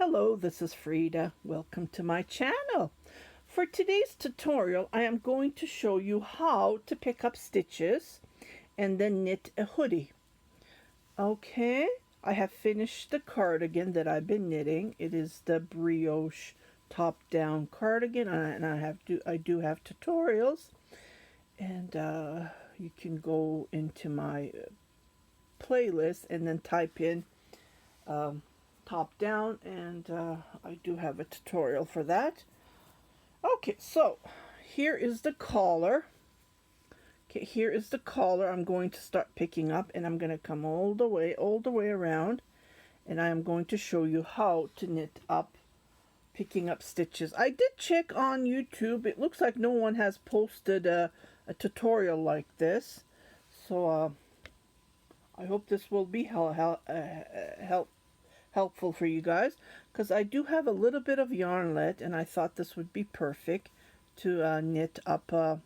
Hello, this is Frida. Welcome to my channel. For today's tutorial, I am going to show you how to pick up stitches and then knit a hoodie. Okay, I have finished the cardigan that I've been knitting. It is the brioche top-down cardigan, and I do have tutorials. And you can go into my playlist and then type in top down, and I do have a tutorial for that. Okay, so here is the collar. Okay, here is the collar I'm going to start picking up, and I'm going to come all the way around, and I am going to show you how to knit up, picking up stitches. I did check on YouTube. It looks like no one has posted a tutorial like this, so I hope this will be helpful for you guys, because I do have a little bit of yarn left, and I thought this would be perfect to knit up a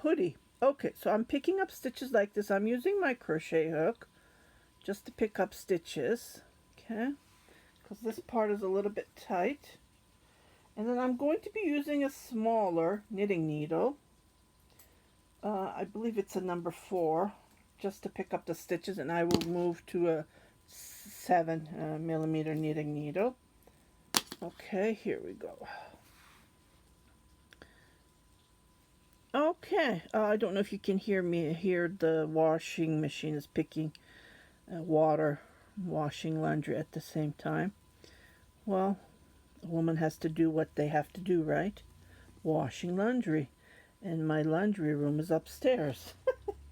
hoodie. Okay, so I'm picking up stitches like this. I'm using my crochet hook just to pick up stitches, okay, because this part is a little bit tight. And then I'm going to be using a smaller knitting needle. I believe it's a number 4, just to pick up the stitches, and I will move to a 7mm knitting needle. Okay, here we go. Okay, I don't know if you can hear the washing machine is picking water, washing laundry at the same time. Well, a woman has to do what they have to do, right? Washing laundry. And my laundry room is upstairs,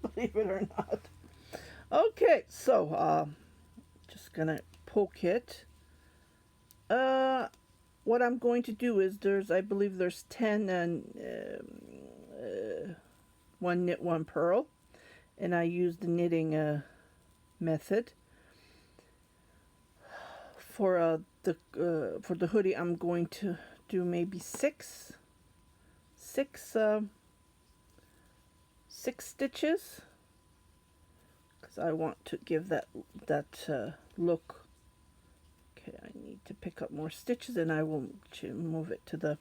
believe it or not. Okay, so just gonna poke it. What I'm going to do is I believe there's 10 and 1 knit 1 purl, and I use the knitting method. For the hoodie, I'm going to do maybe six stitches, because I want to give that look. Okay, I need to pick up more stitches, and I will move it to the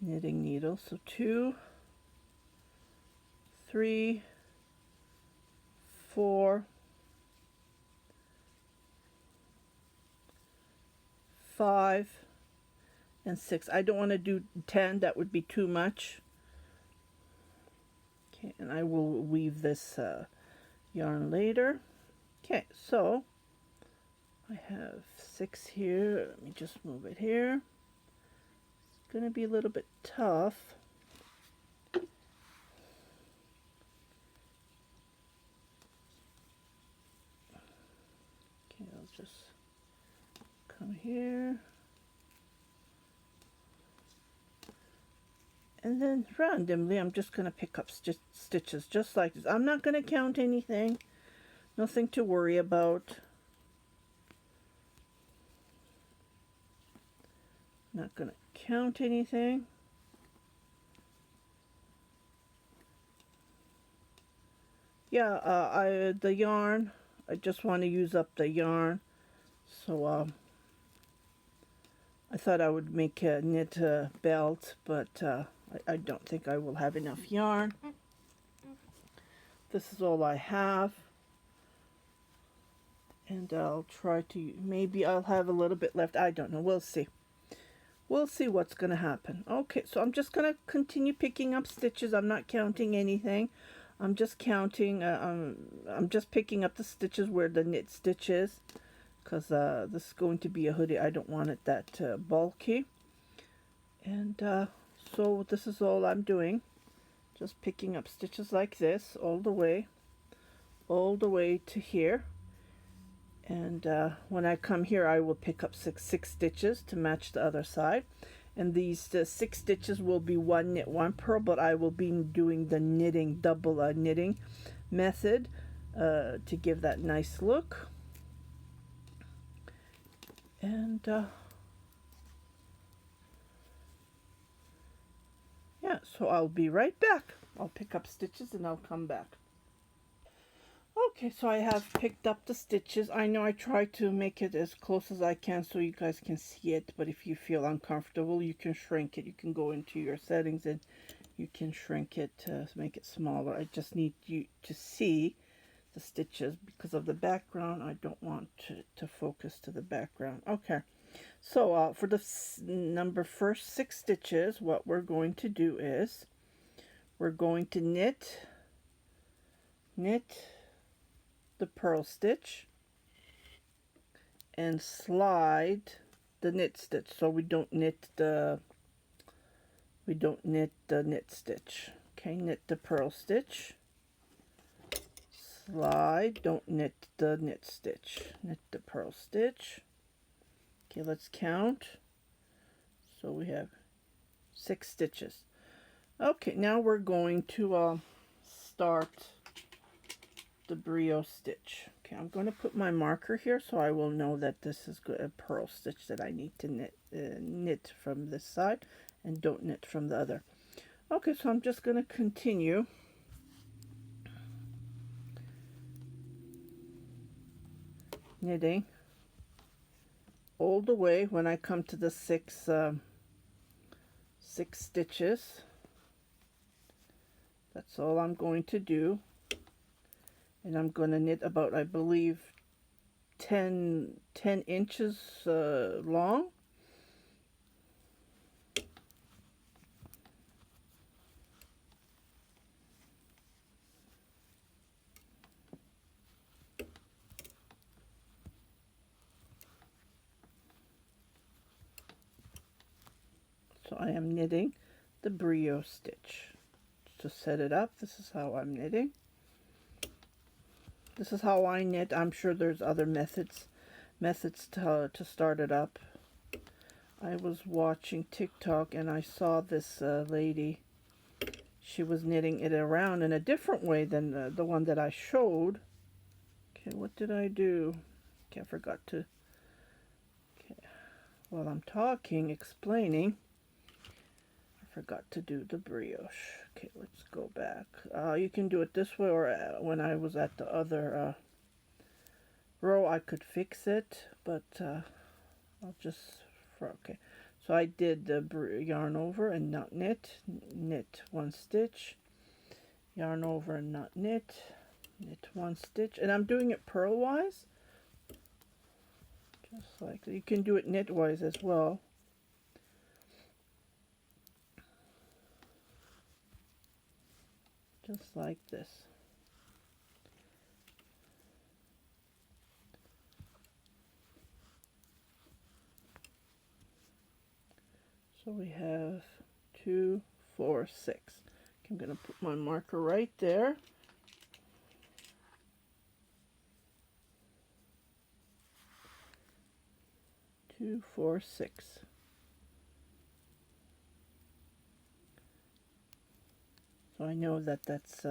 knitting needle. So 2, 3, 4, 5, and 6. I don't want to do 10. That would be too much. Okay, and I will weave this yarn later. Okay, so I have 6 here. Let me just move it here. It's going to be a little bit tough. Okay, I'll just come here. And then randomly, I'm just going to pick up stitches just like this. I'm not going to count anything. Nothing to worry about. Not going to count anything. Yeah, the yarn, I just want to use up the yarn. So I thought I would make a knit belt, but I don't think I will have enough yarn. This is all I have. And I'll try to, maybe I'll have a little bit left. I don't know. We'll see. We'll see what's going to happen. Okay, so I'm just going to continue picking up stitches. I'm not counting anything. I'm just counting, I'm just picking up the stitches where the knit stitch is, because this is going to be a hoodie. I don't want it that bulky. And so this is all I'm doing. Just picking up stitches like this all the way to here. And when I come here, I will pick up six stitches to match the other side. And these 6 stitches will be 1 knit 1 purl, but I will be doing the knitting, double knitting method to give that nice look. And yeah, so I'll be right back. I'll pick up stitches and I'll come back. Okay, so I have picked up the stitches. I know I try to make it as close as I can so you guys can see it, but if you feel uncomfortable, you can shrink it. You can go into your settings and you can shrink it to make it smaller. I just need you to see the stitches because of the background. I don't want to focus to the background. Okay, so for the first 6 stitches, what we're going to do is we're going to knit the purl stitch and slide the knit stitch, so we don't knit the knit stitch. Okay, knit the purl stitch, slide, don't knit the knit stitch, knit the purl stitch. Okay, let's count. So we have 6 stitches. Okay, now we're going to start the brio stitch. Okay, I'm going to put my marker here so I will know that this is a purl stitch that I need to knit from this side and don't knit from the other. Okay, so I'm just going to continue knitting all the way when I come to the 6 stitches. That's all I'm going to do, and I'm going to knit about, I believe, 10 inches long. So I am knitting the brio stitch. To set it up, this is how I'm knitting. This is how I knit. I'm sure there's other methods to start it up. I was watching TikTok and I saw this lady. She was knitting it around in a different way than the one that I showed. Okay, what did I do? Okay, I forgot to. Okay, while I'm talking, explaining, I forgot to do the brioche. Okay, let's go back. You can do it this way, or when I was at the other row, I could fix it, but I'll just, okay. So I did the yarn over and not knit, knit 1 stitch, yarn over and not knit, knit 1 stitch, and I'm doing it purl-wise, just like that. You can do it knit-wise as well. Just like this. So we have 2, 4, 6. I'm going to put my marker right there. Two, 4, 6. So I know that that's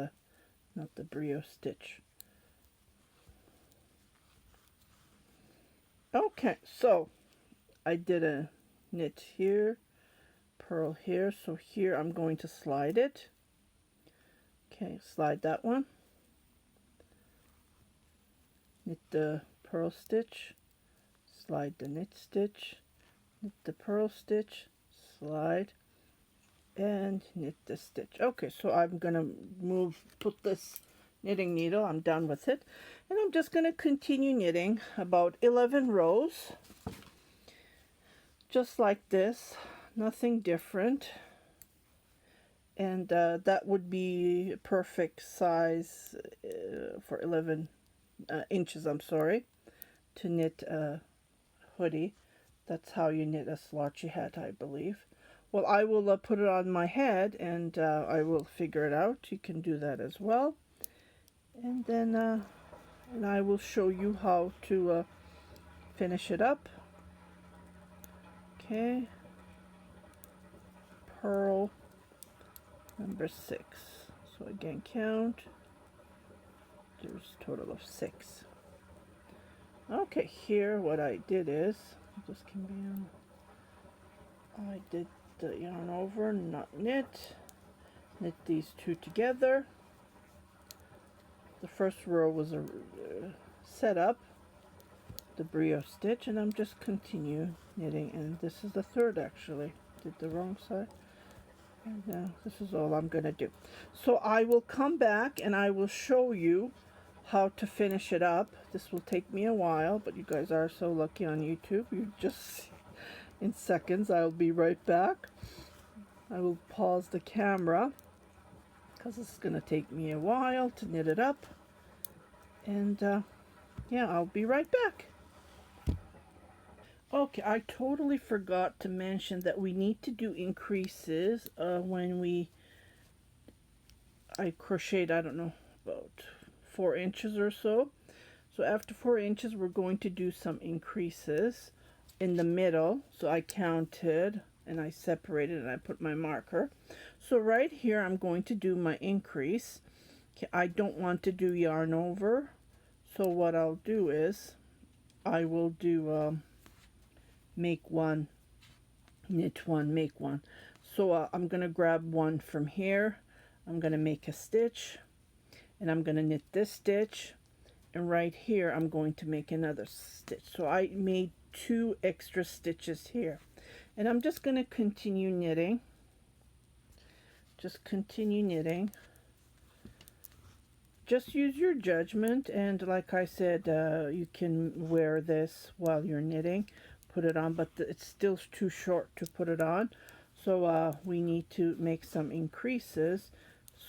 not the brio stitch. Okay, so I did a knit here, purl here, so here I'm going to slide it. Okay, slide that one, knit the purl stitch, slide the knit stitch, knit the purl stitch, slide, and knit the stitch. Okay, so I'm gonna put this knitting needle, I'm done with it, and I'm just gonna continue knitting about 11 rows, just like this, nothing different. And that would be perfect size for 11 inches, I'm sorry, to knit a hoodie. That's how you knit a slouchy hat, I believe. Well, I will put it on my head and I will figure it out. You can do that as well. And then and I will show you how to finish it up. Okay. Purl number 6. So again, count. There's a total of 6. Okay, here what I did is, this can be I did the yarn over, not knit these two together, The first row was a set up, the brio stitch, and I'm just continue knitting, and this is the third actually. Did the wrong side. And now this is all I'm gonna do. So I will come back and I will show you how to finish it up. This will take me a while, but you guys are so lucky on YouTube. You just see in seconds. I'll be right back. I will pause the camera because it's gonna take me a while to knit it up. And yeah, I'll be right back. Okay, I totally forgot to mention that we need to do increases when I crocheted, I don't know, about 4 inches or so. So after 4 inches, we're going to do some increases in the middle. So I counted and I separated and I put my marker. So right here, I'm going to do my increase. Okay, I don't want to do yarn over. So what I'll do is I will do make one, knit one, make one. So I'm going to grab one from here. I'm going to make a stitch and I'm going to knit this stitch, and right here I'm going to make another stitch. So I made 2 extra stitches here, and I'm just going to continue knitting. Just continue knitting. Just use your judgment, and like I said, you can wear this while you're knitting, put it on, but it's still too short to put it on. So we need to make some increases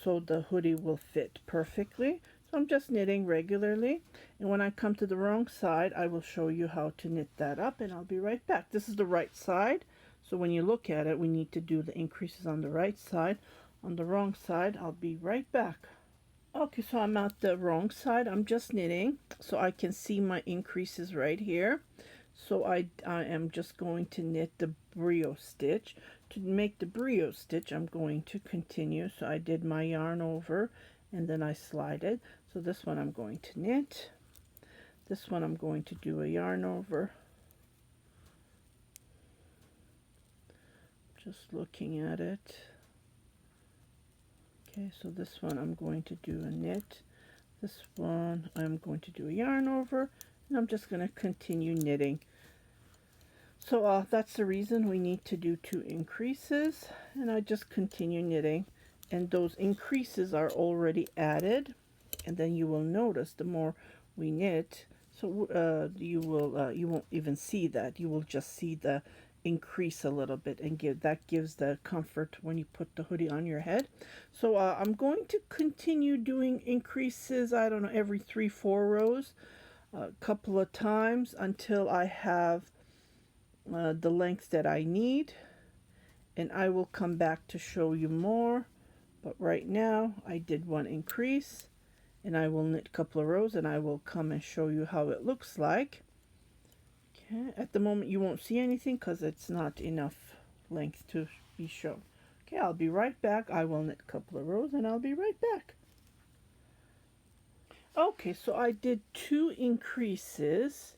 so the hoodie will fit perfectly. So I'm just knitting regularly, and when I come to the wrong side, I will show you how to knit that up, and I'll be right back. This is the right side, so when you look at it, we need to do the increases on the right side. On the wrong side, I'll be right back. Okay, so I'm at the wrong side. I'm just knitting, so I can see my increases right here. So I am just going to knit the brio stitch. To make the brio stitch, I'm going to continue. So I did my yarn over, and then I slide it. So this one I'm going to knit. This one I'm going to do a yarn over. Just looking at it. Okay, so this one I'm going to do a knit. This one I'm going to do a yarn over, and I'm just going to continue knitting. So that's the reason we need to do 2 increases, and I just continue knitting, and those increases are already added. And then you will notice the more we knit, so you won't even see that. You will just see the increase a little bit, and that gives the comfort when you put the hoodie on your head. So I'm going to continue doing increases, I don't know, every 3-4 rows, a couple of times until I have the length that I need, and I will come back to show you more. But right now I did 1 increase, and I will knit a couple of rows, and I will come and show you how it looks like. Okay, at the moment you won't see anything because it's not enough length to be shown. Okay, I'll be right back. I will knit a couple of rows and I'll be right back. Okay, so I did 2 increases,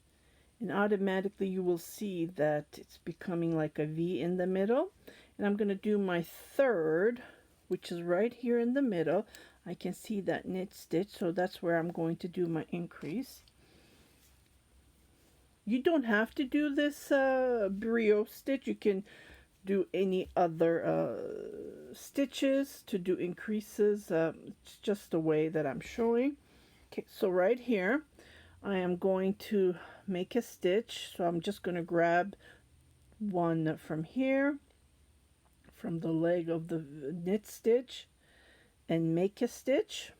and automatically you will see that it's becoming like a V in the middle. And I'm going to do my third, which is right here in the middle. I can see that knit stitch, so that's where I'm going to do my increase. You don't have to do this brio stitch. You can do any other stitches to do increases. It's just the way that I'm showing. Okay, so right here I am going to make a stitch. So I'm just going to grab one from here, from the leg of the knit stitch, and make a stitch.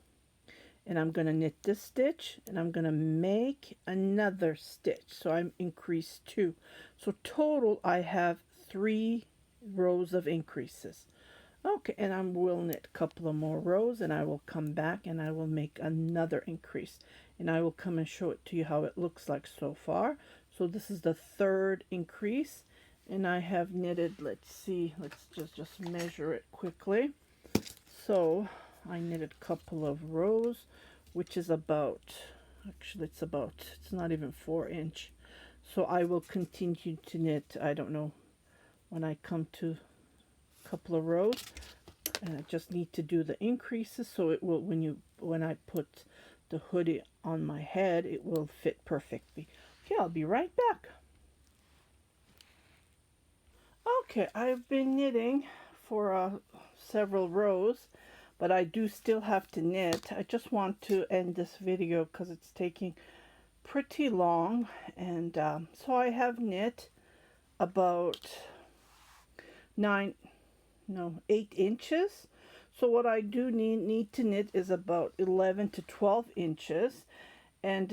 And I'm going to knit this stitch, and I'm going to make another stitch. So I'm increased 2. So total I have 3 rows of increases. Okay, and I will knit a couple of more rows, and I will come back and I will make another increase, and I will come and show it to you how it looks like so far. So this is the 3rd increase, and I have knitted, let's see, let's just measure it quickly. So I knitted a couple of rows, which is about, actually it's not even 4 inch. So I will continue to knit, I don't know, when I come to a couple of rows, and I just need to do the increases, so it will, when I put the hoodie on my head, it will fit perfectly. Okay, I'll be right back. Okay, I've been knitting for several rows, but I do still have to knit. I just want to end this video because it's taking pretty long, and so I have knit about 8 inches. So what I do need to knit is about 11 to 12 inches. And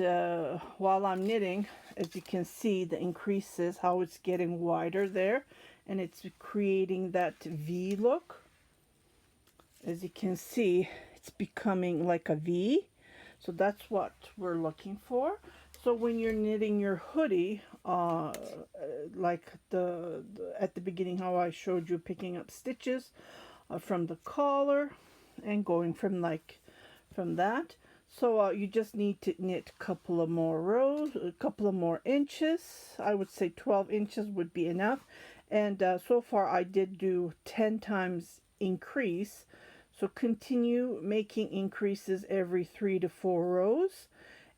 while I'm knitting, as you can see, the increases, how it's getting wider there, and it's creating that V look. As you can see, it's becoming like a V. So that's what we're looking for. So when you're knitting your hoodie, like at the beginning how I showed you picking up stitches from the collar and going from that. So you just need to knit a couple of more rows, a couple of more inches. I would say 12 inches would be enough. And so far I did do 10 times increase. So continue making increases every 3 to 4 rows.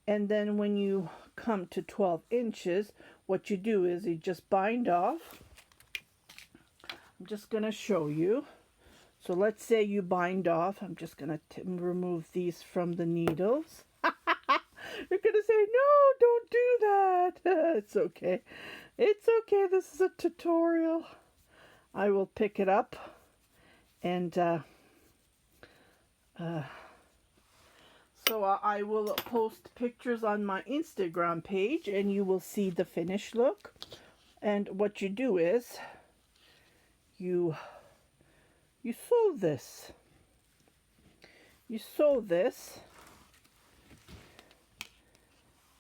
And then when you come to 12 inches, what you do is you just bind off. I'm just going to show you. So let's say you bind off. I'm just going to remove these from the needles. You're going to say, no, don't do that. It's okay. It's okay. This is a tutorial. I will pick it up and so I will post pictures on my Instagram page and you will see the finished look. And what you do is you sew this. You sew this.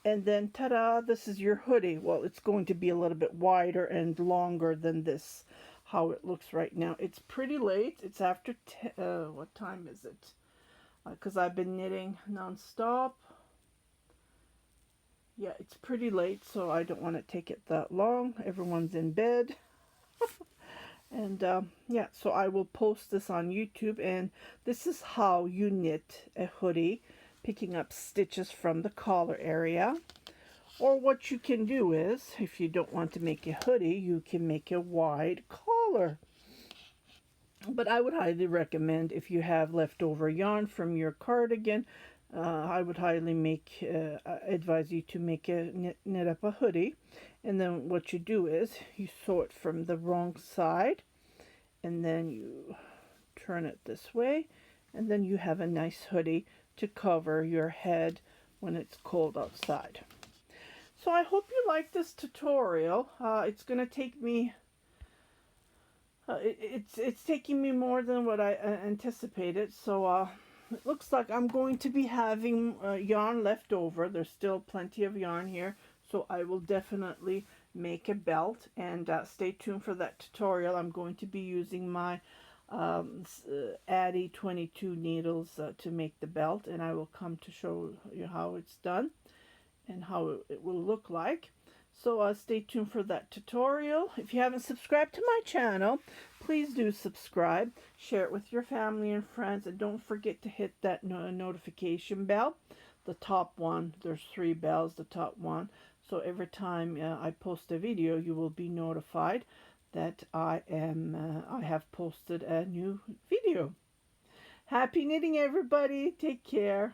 And then ta-da, this is your hoodie. Well, it's going to be a little bit wider and longer than this, how it looks right now. It's pretty late. It's after, what time is it? Because I've been knitting non-stop. Yeah, it's pretty late, so I don't want to take it that long. Everyone's in bed. And yeah, so I will post this on YouTube, and this is how you knit a hoodie, picking up stitches from the collar area. Or what you can do is, if you don't want to make a hoodie, you can make a wide collar. But I would highly recommend, if you have leftover yarn from your cardigan, I would highly advise you to make knit up a hoodie. And then what you do is you sew it from the wrong side, and then you turn it this way, and then you have a nice hoodie to cover your head when it's cold outside. So I hope you like this tutorial. It's going to take me it's taking me more than what I anticipated, so it looks like I'm going to be having yarn left over. There's still plenty of yarn here, so I will definitely make a belt, and stay tuned for that tutorial. I'm going to be using my Addy 22 needles to make the belt, and I will come to show you how it's done and how it will look like. So stay tuned for that tutorial. If you haven't subscribed to my channel, please do subscribe. Share it with your family and friends. And don't forget to hit that notification bell. The top one, there's 3 bells, the top one. So every time I post a video, you will be notified that I have posted a new video. Happy knitting, everybody. Take care.